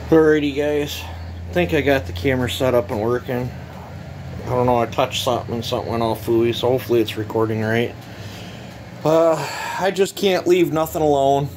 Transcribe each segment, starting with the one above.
Alrighty guys, I think I got the camera set up and working. I don't know, I touched something and something went all fooey, so hopefully it's recording right. I just can't leave nothing alone.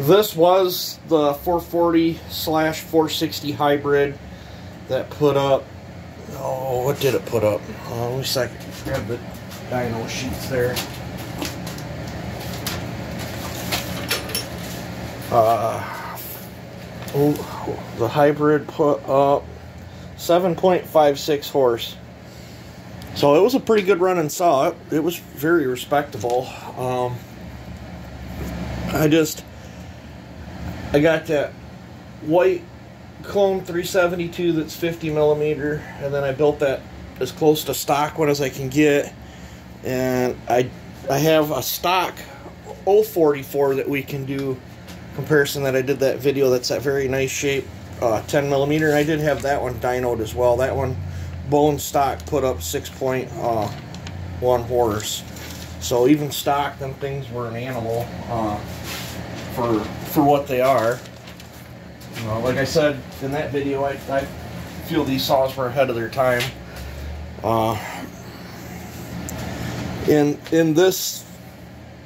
This was the 440/460 hybrid that put up, oh, what did it put up? Let me second, grab the dyno sheets there. The hybrid put up 7.56 horse. So it was a pretty good running saw. It was very respectable. I got that white clone 372 that's 50 millimeter, and then I built that as close to stock one as I can get. And I have a stock 044 that we can do comparison that I did that video. That's that very nice shape 10 millimeter, and I did have that one dynoed as well. That one bone stock put up 6.1 horse. So even stock, them things were an animal for what they are. Like I said in that video, I feel these saws were ahead of their time. In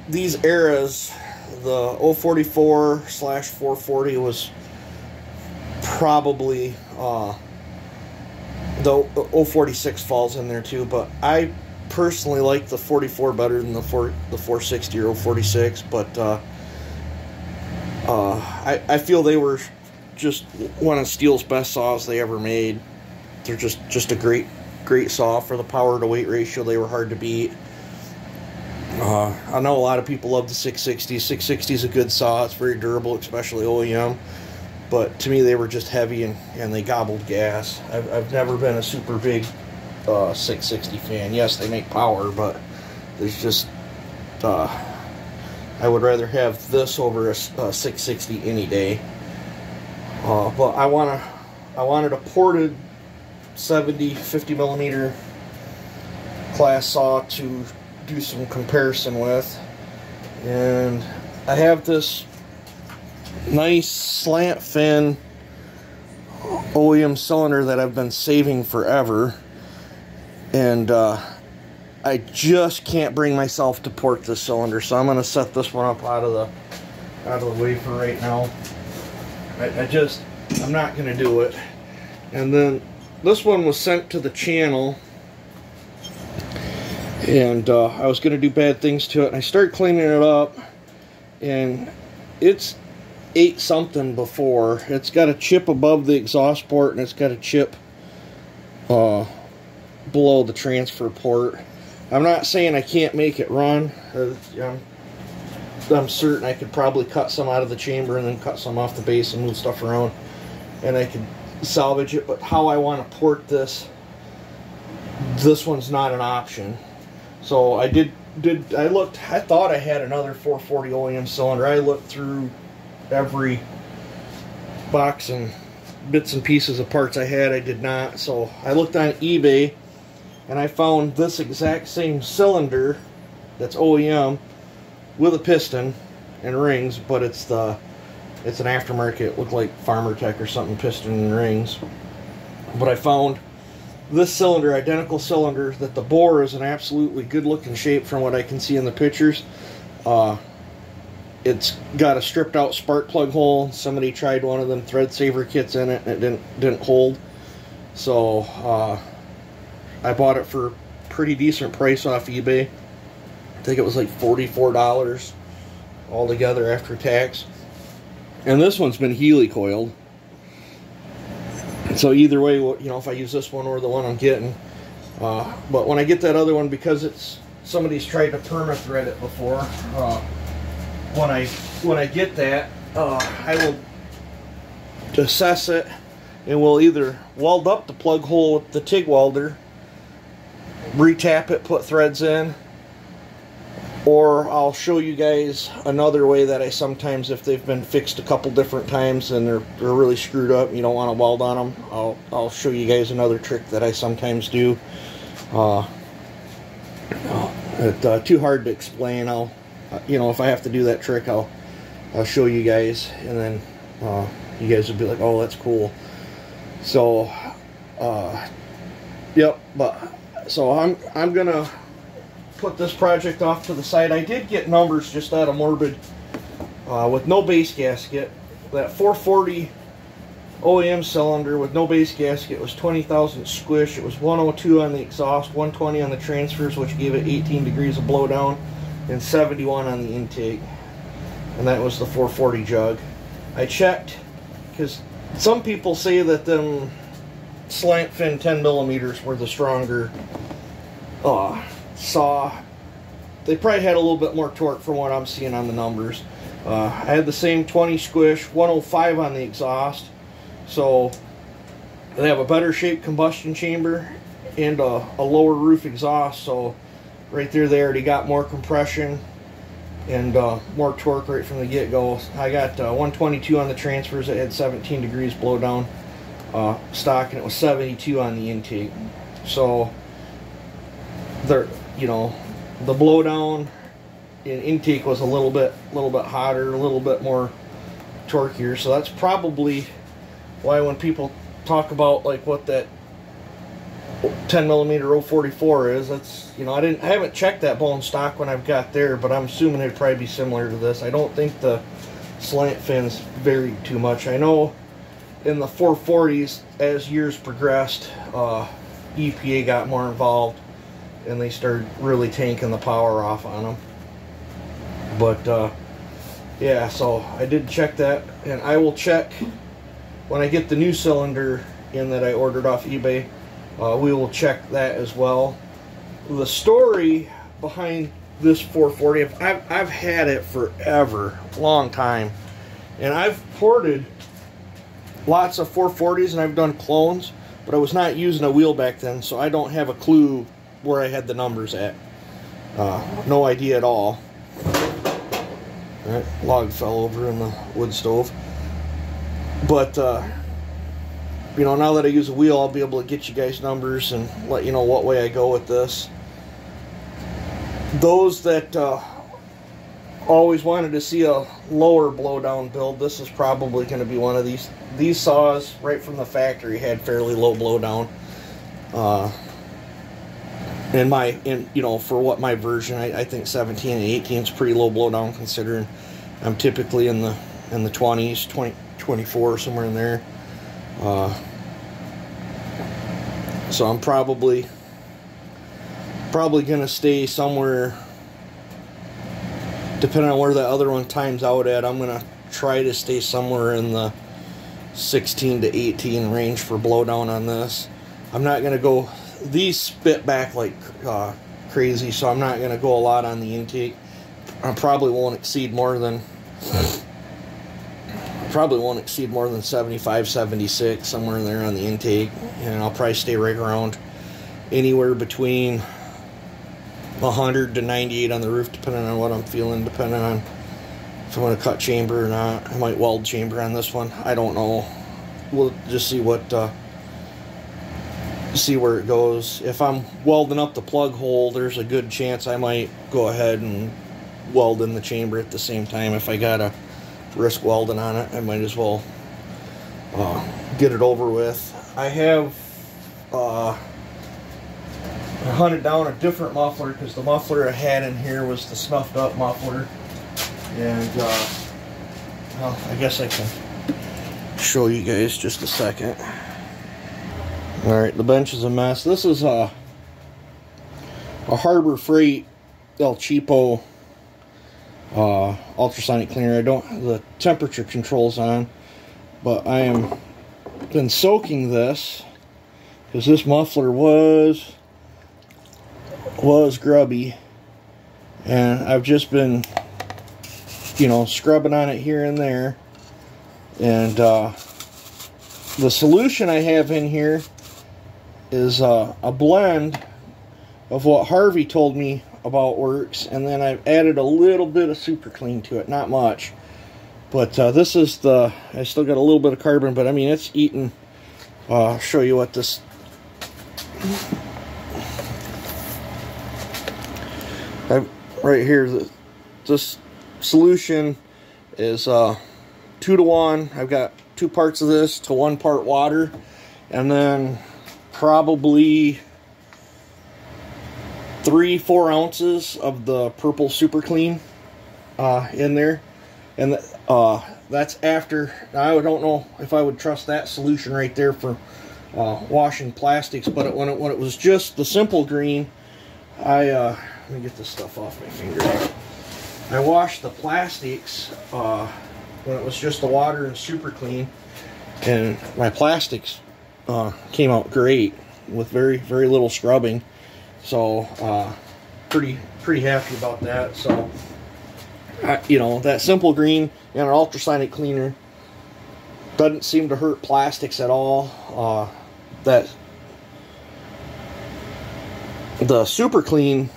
these eras, the 044/440 was probably, the 046 falls in there too, but I personally like the 44 better than the 460 or 046, but I feel they were just one of Steel's best saws they ever made. They're just a great saw for the power to weight ratio. They were hard to beat. I know a lot of people love the 660. 660 is a good saw. It's very durable, especially OEM. But to me, they were just heavy and they gobbled gas. I've never been a super big 660 fan. Yes, they make power, but there's just I would rather have this over a 660 any day. But I wanted a ported 50 millimeter class saw to do some comparison with, and I have this nice slant fin OEM cylinder that I've been saving forever, and I just can't bring myself to port this cylinder, so I'm going to set this one up out of the way for right now. I'm not going to do it. And then this one was sent to the channel, and I was going to do bad things to it, and I started cleaning it up, and it's ate something before. It's got a chip above the exhaust port, and it's got a chip below the transfer port. I'm not saying I can't make it run. I'm certain I could probably cut some out of the chamber and then cut some off the base and move stuff around, and I could salvage it. But how I want to port this one's not an option. So I looked, I thought I had another 440 OEM cylinder. I looked through every box and bits and pieces of parts I had. I did not. So I looked on eBay, and I found this exact same cylinder that's OEM with a piston and rings, but it's an aftermarket. It looked like Farmer Tech or something, piston and rings. But I found this cylinder, identical cylinder, that the bore is an absolutely good looking shape from what I can see in the pictures. It's got a stripped out spark plug hole. Somebody tried one of them thread saver kits in it, and it didn't hold. So I bought it for a pretty decent price off eBay. I think it was like $44 altogether after tax. And this one's been Healy coiled. So either way, if I use this one or the one I'm getting. But when I get that other one, because somebody's tried to perma-thread it before, when I get that, I will assess it, and we'll either weld up the plug hole with the TIG welder, retap it, put threads in, or I'll show you guys another way that I sometimes, if they've been fixed a couple different times and they're really screwed up, you don't want to weld on them, I'll show you guys another trick that I sometimes do. It's too hard to explain. If I have to do that trick, I'll I'll show you guys, and then you guys will be like, oh, that's cool. So yep, but so I'm gonna put this project off to the side. I did get numbers just out of Morbid with no base gasket. That 440 OEM cylinder with no base gasket was 20,000 squish. It was 102 on the exhaust, 120 on the transfers, which gave it 18 degrees of blowdown, and 71 on the intake. And that was the 440 jug. I checked, because some people say that them slant fin 10 millimeters were the stronger saw. They probably had a little bit more torque from what I'm seeing on the numbers. I had the same 20 squish, 105 on the exhaust. So they have a better shaped combustion chamber and a lower roof exhaust. So right there, they already got more compression and more torque right from the get-go. I got 122 on the transfers. It had 17 degrees blowdown stock, and it was 72 on the intake. So there, you know, the blowdown in intake was a little bit hotter, a little bit more torqueier. So that's probably why when people talk about like what that 10 millimeter 044 is, that's, you know, I haven't checked that bone stock when I've got there, but I'm assuming it'd probably be similar to this. I don't think the slant fins varied too much. I know in the 440s, as years progressed, EPA got more involved and they started really tanking the power off on them. But yeah, so I did check that, and I will check when I get the new cylinder in that I ordered off eBay. We will check that as well. The story behind this 440, I've had it forever, long time, and I've ported lots of 440s and I've done clones, but I was not using a wheel back then, so I don't have a clue where I had the numbers at. No idea at all. That log fell over in the wood stove. But you know, now that I use a wheel, I'll be able to get you guys numbers and let you know what way I go with this. Those that always wanted to see a lower blowdown build, this is probably going to be one of these. These saws right from the factory had fairly low blowdown. You know, for what my version, I think 17 and 18 is pretty low blowdown, considering I'm typically in the 20s, 24, somewhere in there. So I'm probably gonna stay somewhere, depending on where the other one times out at. I'm gonna try to stay somewhere in the 16 to 18 range for blowdown on this. I'm not gonna go, these spit back like crazy, so I'm not gonna go a lot on the intake. I probably won't exceed more than 75, 76, somewhere in there on the intake, and I'll probably stay right around anywhere between 100 to 98 on the roof, depending on what I'm feeling, depending on if I want to cut chamber or not. I might weld chamber on this one. I don't know. We'll just see see where it goes. If I'm welding up the plug hole, there's a good chance I might go ahead and weld in the chamber at the same time. If I gotta risk welding on it, I might as well get it over with. I have hunted down a different muffler, because the muffler I had in here was the snuffed up muffler, and well, I guess I can show you guys just a second. Alright, the bench is a mess. This is a Harbor Freight El Cheapo ultrasonic cleaner. I don't, the temperature control's on, but I am been soaking this because this muffler was grubby, and I've just been, you know, scrubbing on it here and there. And the solution I have in here is a blend of what Harvey told me about works, and then I've added a little bit of super clean to it, not much, but this is the, I still got a little bit of carbon, but I mean, it's eating. I'll show you what this, right here, this solution is 2 to 1. I've got 2 parts of this to 1 part water, and then probably 3-4 ounces of the purple super clean in there. And that's after. I don't know if I would trust that solution right there for washing plastics, but when it was just the simple green, let me get this stuff off my finger. I washed the plastics when it was just the water and super clean, and my plastics came out great with very little scrubbing. So pretty happy about that. So you know, that simple green and an ultrasonic cleaner doesn't seem to hurt plastics at all. That the super clean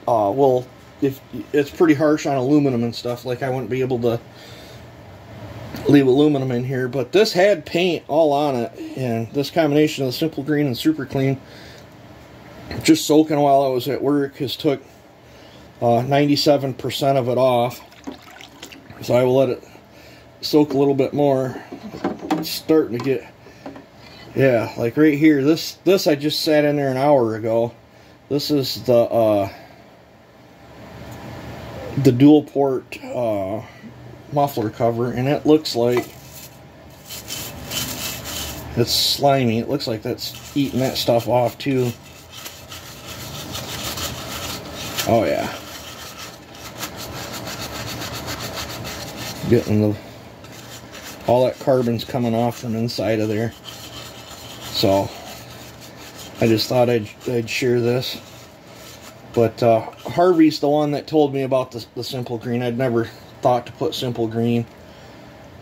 will, if it's pretty harsh on aluminum and stuff, like I wouldn't be able to leave aluminum in here, but this had paint all on it, and this combination of the simple green and super clean, just soaking while I was at work, has took 97% of it off. So I will let it soak a little bit more. It's starting to get, yeah, like right here, this I just sat in there an hour ago. This is the dual port muffler cover, and it looks like it's slimy. It looks like that's eating that stuff off too. Oh yeah, getting all that carbon's coming off from inside of there. So I just thought I'd share this. But Harvey's the one that told me about the simple green. I'd never thought to put simple green.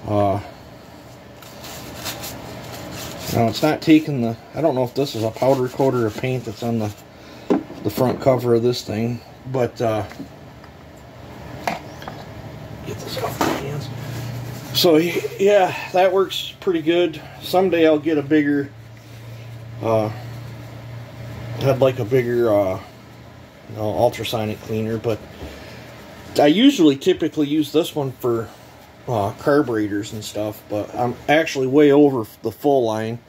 Now it's not taking the, I don't know if this is a powder coat or a paint that's on the front cover of this thing, but get this off my hands. So yeah, that works pretty good. Someday I'll get a bigger, I'd like a bigger ultrasonic cleaner, but I typically use this one for carburetors and stuff, but I'm actually way over the full line.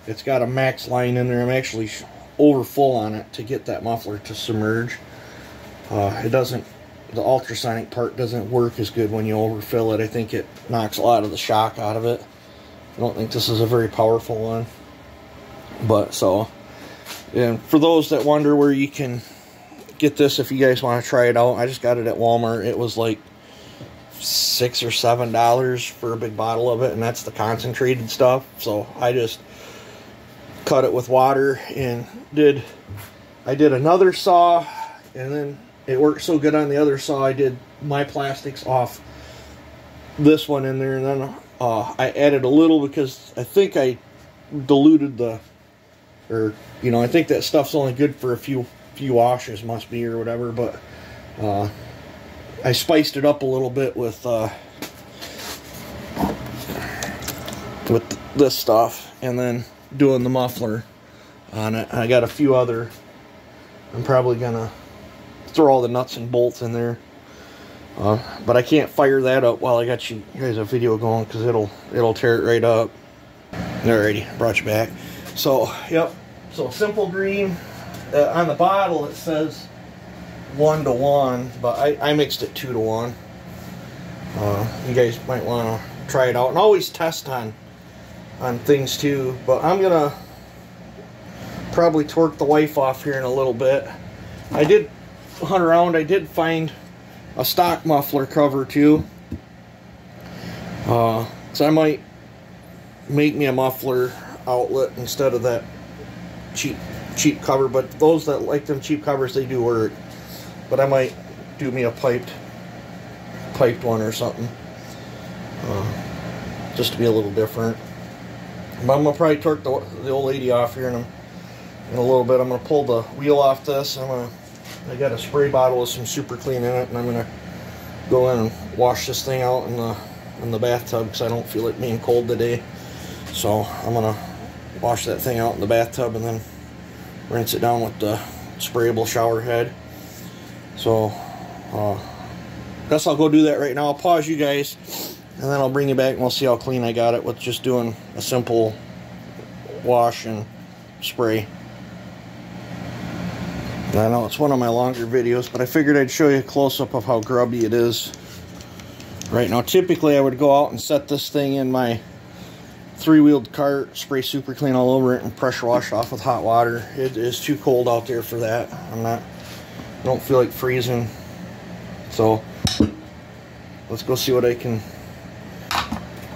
It's got a max line in there. I'm actually over full on it to get that muffler to submerge. It doesn't, the ultrasonic part doesn't work as good when you overfill it. I think it knocks a lot of the shock out of it. I don't think this is a very powerful one. But so, and for those that wonder where you can get this, if you guys want to try it out, I just got it at Walmart. It was like $6 or $7 for a big bottle of it, and that's the concentrated stuff. So I just cut it with water and I did another saw, and then it worked so good on the other saw, I did my plastics off this one in there, and then I added a little because I think I diluted I think that stuff's only good for a few washes, must be, or whatever, but I spiced it up a little bit with this stuff, and then doing the muffler on it. I got a few other, I'm probably gonna throw all the nuts and bolts in there, but I can't fire that up while I got you guys a video going, because it'll tear it right up. Alrighty, brought you back. So yep, so simple green. On the bottle it says 1 to 1, but I mixed it 2 to 1. You guys might want to try it out, and always test on things too. But I'm gonna probably torque the wife off here in a little bit. I did hunt around. I did find a stock muffler cover too, so I might make me a muffler outlet instead of that cheap cover. But those that like them cheap covers, they do work. But I might do me a piped one or something, just to be a little different. But I'm gonna probably torque the old lady off here in a little bit. I'm gonna pull the wheel off this. I got a spray bottle with some super clean in it, and I'm gonna go in and wash this thing out in the bathtub, because I don't feel it being cold today. So I'm gonna wash that thing out in the bathtub and then rinse it down with the sprayable shower head. So guess I'll go do that right now. I'll pause you guys And then I'll bring you back and we'll see how clean I got it with just doing a simple wash and spray. And I know it's one of my longer videos, but I figured I'd show you a close-up of how grubby it is right now. Typically I would go out and set this thing in my 3-wheeled cart, spray super clean all over it, and pressure wash it off with hot water. It is too cold out there for that. I don't feel like freezing. So let's go see what I can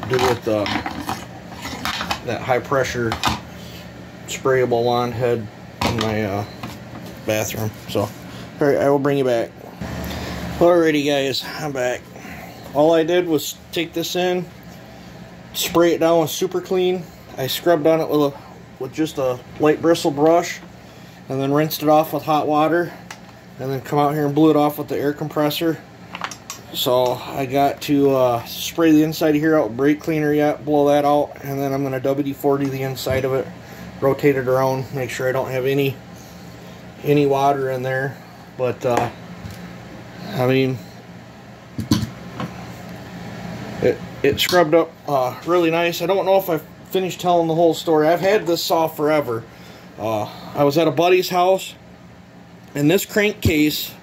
do with that high pressure sprayable wand head in my bathroom. So alright, I will bring you back. Alrighty guys, I'm back. All I did was take this in, spray it down with super clean. I scrubbed on it with just a light bristle brush, and then rinsed it off with hot water, and then come out here and blew it off with the air compressor. So I got to spray the inside of here out with brake cleaner yet, blow that out, and then I'm going to WD-40 the inside of it, rotate it around, make sure I don't have any water in there. But I mean, it scrubbed up really nice. I don't know if I finished telling the whole story. I've had this saw forever. I was at a buddy's house, and this crankcase,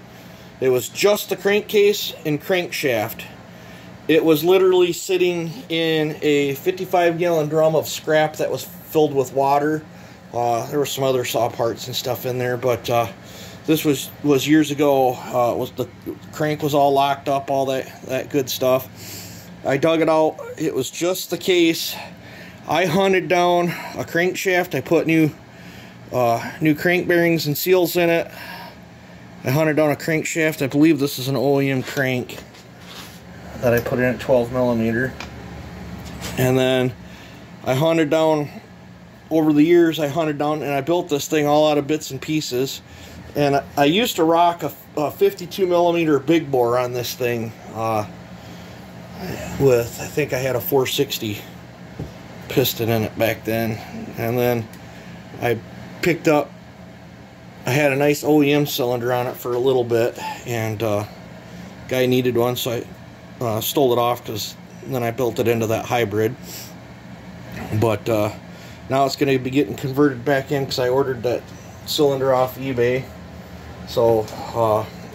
it was just the crankcase and crankshaft. It was literally sitting in a 55-gallon drum of scrap that was filled with water. There were some other saw parts and stuff in there, but this was years ago. The crank was all locked up, all that good stuff. I dug it out. It was just the case. I hunted down a crankshaft. I put new crank bearings and seals in it. I hunted down a crankshaft. I believe this is an OEM crank that I put in at 12mm. And then I hunted down, over the years, I hunted down and I built this thing all out of bits and pieces. And I used to rock a 52mm big bore on this thing with, I think I had a 460 piston in it back then. And then I picked up, I had a nice OEM cylinder on it for a little bit, and guy needed one, so I stole it off, because then I built it into that hybrid. But now it's going to be getting converted back in, because I ordered that cylinder off eBay. So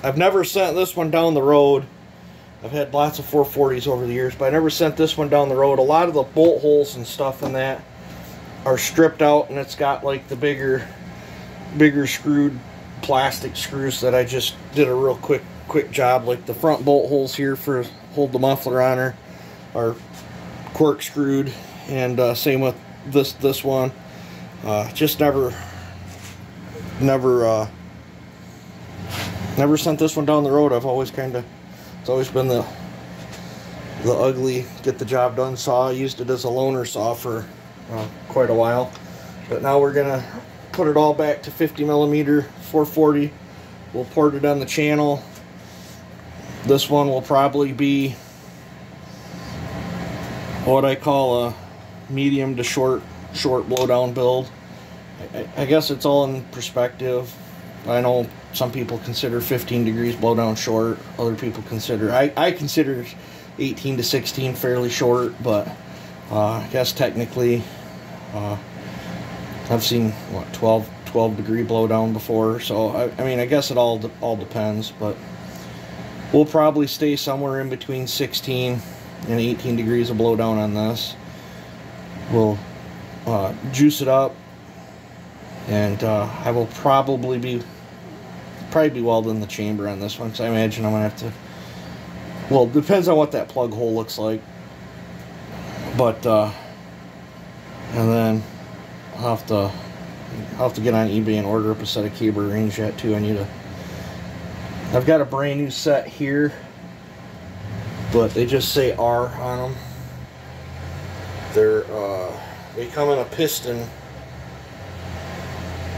I've never sent this one down the road. I've had lots of 440s over the years, but I never sent this one down the road. A lot of the bolt holes and stuff in that are stripped out, and it's got like the bigger screwed plastic screws that I just did a real quick job. Like the front bolt holes here for hold the muffler on are corkscrewed, and same with this one. Just never sent this one down the road. I've always it's always been the ugly get the job done saw. I used it as a loaner saw for quite a while, but now we're gonna put it all back to 50mm 440. We'll port it on the channel. This one will probably be what I call a medium to short blowdown build. I guess it's all in perspective. I know some people consider 15 degrees blowdown short. Other people consider, I consider 18 to 16 fairly short, but I guess technically I've seen what 12 degree blowdown before. So I mean, I guess it all depends, but we'll probably stay somewhere in between 16 and 18 degrees of blowdown on this. We'll juice it up, and I will probably be welding the chamber on this one, because I imagine I'm gonna have to, well, it depends on what that plug hole looks like, but and then I'll have to get on eBay and order up a set of cable rings yet too. I've got a brand new set here, but they just say R on them. They come in a piston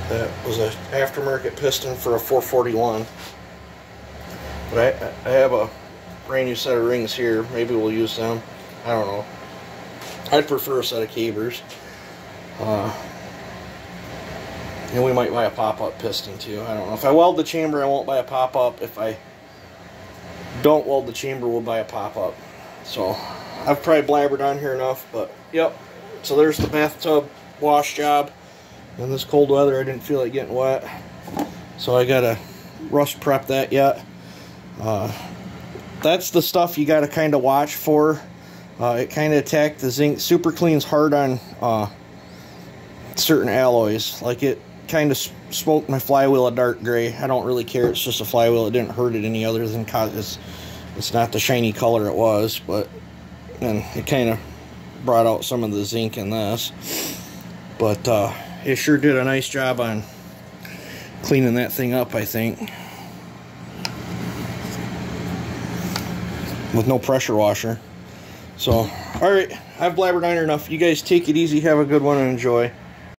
that was an aftermarket piston for a 441. But I have a brand new set of rings here. Maybe we'll use them. I don't know. I'd prefer a set of cablers. And we might buy a pop-up piston too. I don't know. If I weld the chamber, I won't buy a pop-up. If I don't weld the chamber, we'll buy a pop-up. So I've probably blabbered on here enough, but yep. So there's the bathtub wash job. In this cold weather, I didn't feel like getting wet, so I gotta rust prep that yet. That's the stuff you gotta kind of watch for. It kind of attacked the zinc. Super Clean's hard on certain alloys. Like, it kind of smoked my flywheel a dark gray. I don't really care. It's just a flywheel. It didn't hurt it any other than cause it's not the shiny color it was, but and it kind of brought out some of the zinc in this. But it sure did a nice job on cleaning that thing up, I think, with no pressure washer. So, alright, I've blabbered on here enough. You guys take it easy, have a good one, and enjoy.